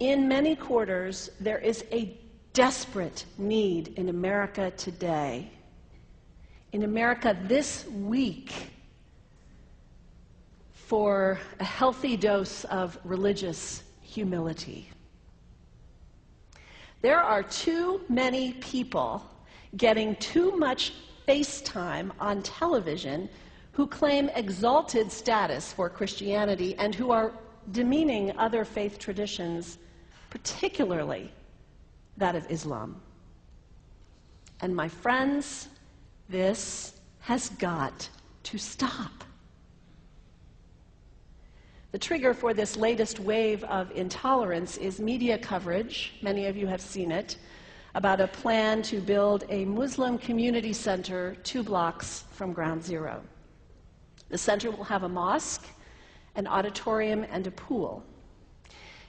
In many quarters, there is a desperate need in America today, in America this week, for a healthy dose of religious humility. There are too many people getting too much face time on television who claim exalted status for Christianity and who are demeaning other faith traditions, particularly that of Islam. And my friends, this has got to stop. The trigger for this latest wave of intolerance is media coverage, many of you have seen it, about a plan to build a Muslim community center 2 blocks from Ground Zero. The center will have a mosque, an auditorium, and a pool.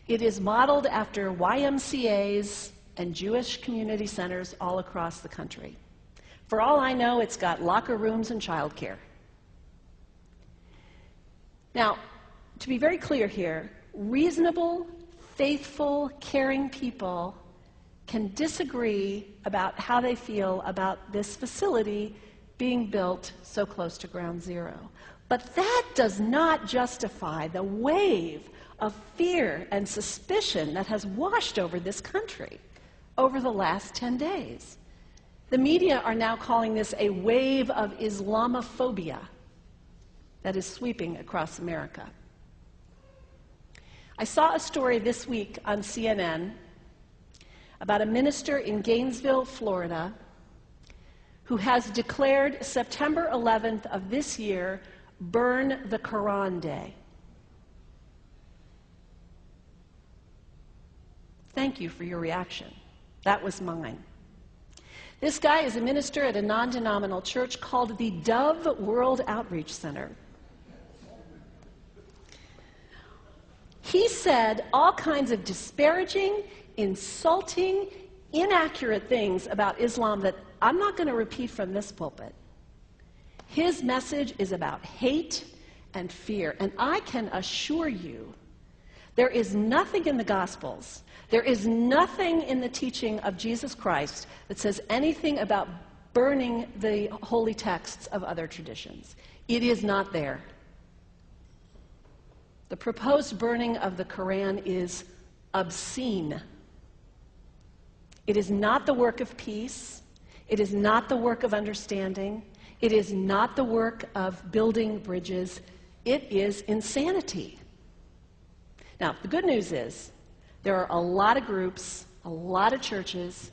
It is modeled after YMCAs and Jewish community centers all across the country. For all I know, it's got locker rooms and childcare. Now, to be very clear here, reasonable, faithful, caring people can disagree about how they feel about this facility being built so close to Ground Zero. But that does not justify the wave of fear and suspicion that has washed over this country over the last 10 days. The media are now calling this a wave of Islamophobia that is sweeping across America. I saw a story this week on CNN about a minister in Gainesville, Florida, who has declared September 11th of this year Burn the Quran Day. Thank you for your reaction. That was mine. This guy is a minister at a non-denominational church called the Dove World Outreach Center. He said all kinds of disparaging, insulting, inaccurate things about Islam that I'm not going to repeat from this pulpit. His message is about hate and fear, and I can assure you there is nothing in the Gospels, there is nothing in the teaching of Jesus Christ that says anything about burning the holy texts of other traditions. It is not there. The proposed burning of the Quran is obscene. It is not the work of peace. It is not the work of understanding. It is not the work of building bridges. It is insanity. Now, the good news is there are a lot of groups, a lot of churches,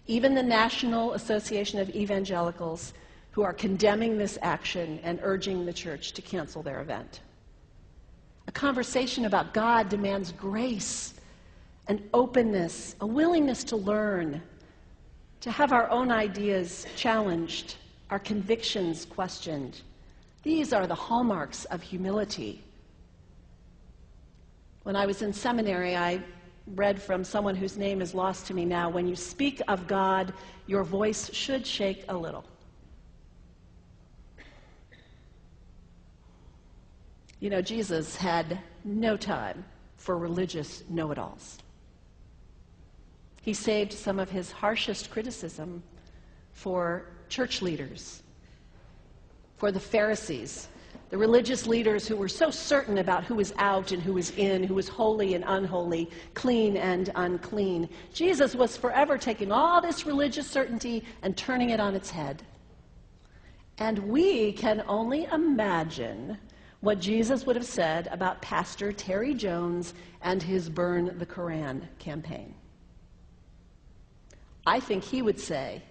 even the National Association of Evangelicals, who are condemning this action and urging the church to cancel their event. A conversation about God demands grace and openness, a willingness to learn, to have our own ideas challenged, our convictions questioned. These are the hallmarks of humility. When I was in seminary, I read from someone whose name is lost to me now, when you speak of God, your voice should shake a little. You know, Jesus had no time for religious know-it-alls. He saved some of his harshest criticism for church leaders, for the Pharisees, the religious leaders who were so certain about who was out and who was in, who was holy and unholy, clean and unclean. Jesus was forever taking all this religious certainty and turning it on its head. And we can only imagine what Jesus would have said about Pastor Terry Jones and his Burn the Quran campaign. I think he would say,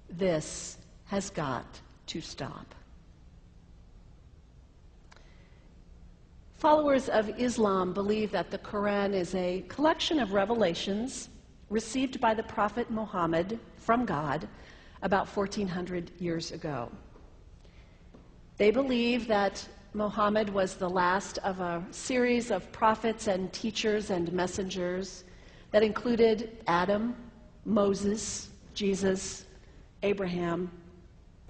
this has got to stop. Followers of Islam believe that the Quran is a collection of revelations received by the Prophet Muhammad from God about 1400 years ago. They believe that Muhammad was the last of a series of prophets and teachers and messengers that included Adam, Moses, Jesus, Abraham,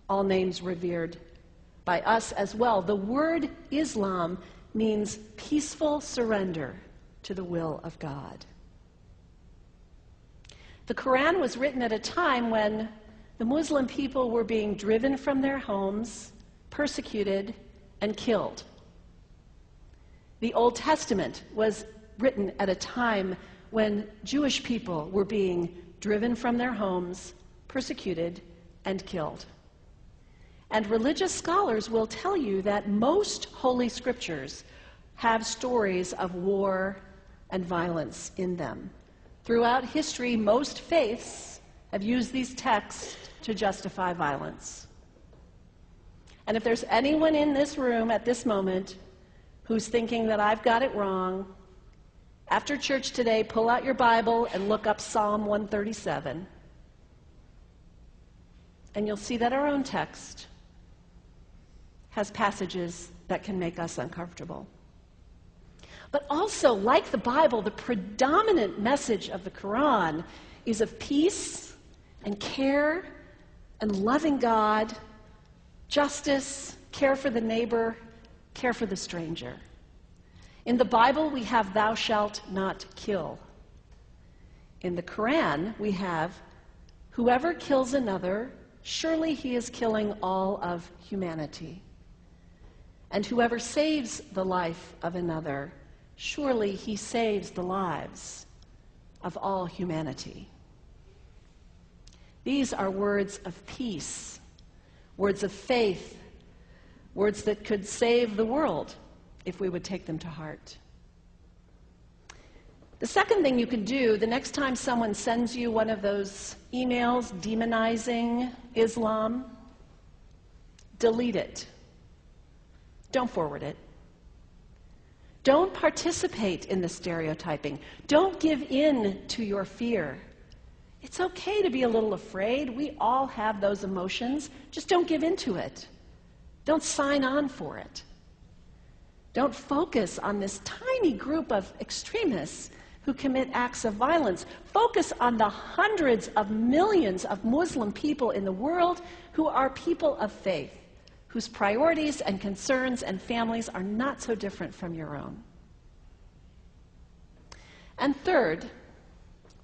all names revered by us as well. The word Islam means peaceful surrender to the will of God. The Quran was written at a time when the Muslim people were being driven from their homes, persecuted, and killed. The Old Testament was written at a time when Jewish people were being driven from their homes, persecuted, and killed. And religious scholars will tell you that most holy scriptures have stories of war and violence in them. Throughout history, most faiths have used these texts to justify violence. And if there's anyone in this room at this moment who's thinking that I've got it wrong, after church today, pull out your Bible and look up Psalm 137. And you'll see that our own text has passages that can make us uncomfortable. But also, like the Bible, the predominant message of the Quran is of peace and care and loving God, justice, care for the neighbor, care for the stranger. In the Bible, we have thou shalt not kill. In the Quran, we have whoever kills another, surely he is killing all of humanity. And whoever saves the life of another, surely he saves the lives of all humanity. These are words of peace, words of faith, words that could save the world if we would take them to heart. The second thing you can do, the next time someone sends you one of those emails demonizing Islam, delete it. Don't forward it. Don't participate in the stereotyping. Don't give in to your fear. It's okay to be a little afraid. We all have those emotions. Just don't give in to it. Don't sign on for it. Don't focus on this tiny group of extremists who commit acts of violence. Focus on the hundreds of millions of Muslim people in the world who are people of faith, whose priorities and concerns and families are not so different from your own. And third,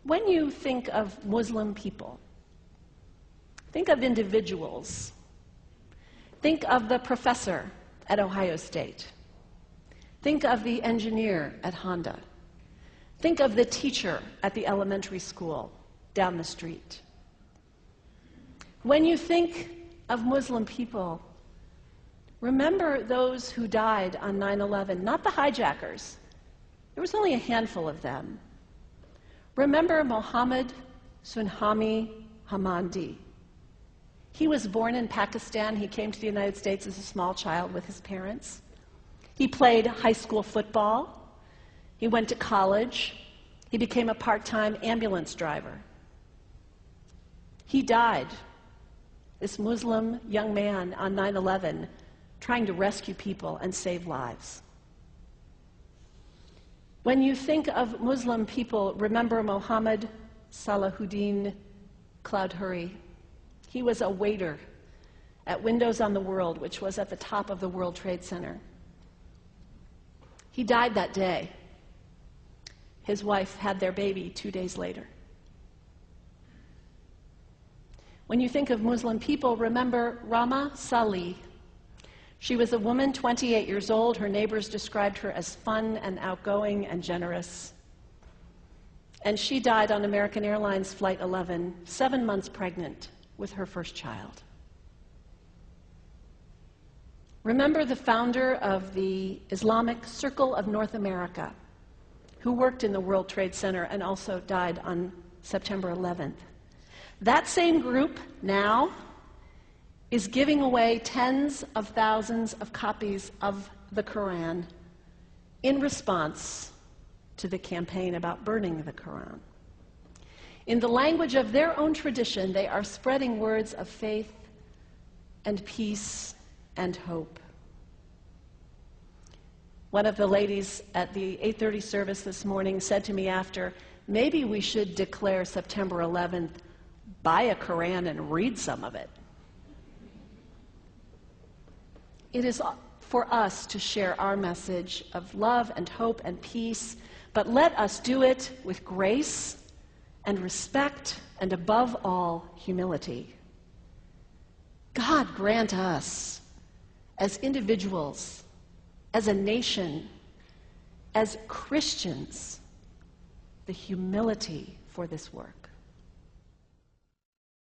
when you think of Muslim people, think of individuals. Think of the professor at Ohio State. Think of the engineer at Honda. Think of the teacher at the elementary school down the street. When you think of Muslim people, remember those who died on 9/11, not the hijackers. There was only a handful of them. Remember Mohammed Sunhami Hamandi. He was born in Pakistan. He came to the United States as a small child with his parents. He played high school football. He went to college. He became a part-time ambulance driver. He died, this Muslim young man, on 9/11, trying to rescue people and save lives. When you think of Muslim people, remember Mohammed Salahuddin Cloudhurry. He was a waiter at Windows on the World, which was at the top of the World Trade Center. He died that day. His wife had their baby 2 days later. When you think of Muslim people, remember Rama Salih. She was a woman, 28 years old. Her neighbors described her as fun and outgoing and generous. And she died on American Airlines Flight 11, 7 months pregnant with her first child. Remember the founder of the Islamic Circle of North America, who worked in the World Trade Center and also died on September 11th. That same group now is giving away tens of thousands of copies of the Quran in response to the campaign about burning the Quran. In the language of their own tradition, they are spreading words of faith and peace and hope. One of the ladies at the 8:30 service this morning said to me after, maybe we should declare September 11th, buy a Quran and read some of it. It is for us to share our message of love and hope and peace, but let us do it with grace and respect, and above all, humility. God grant us, as individuals, as a nation, as Christians, the humility for this work.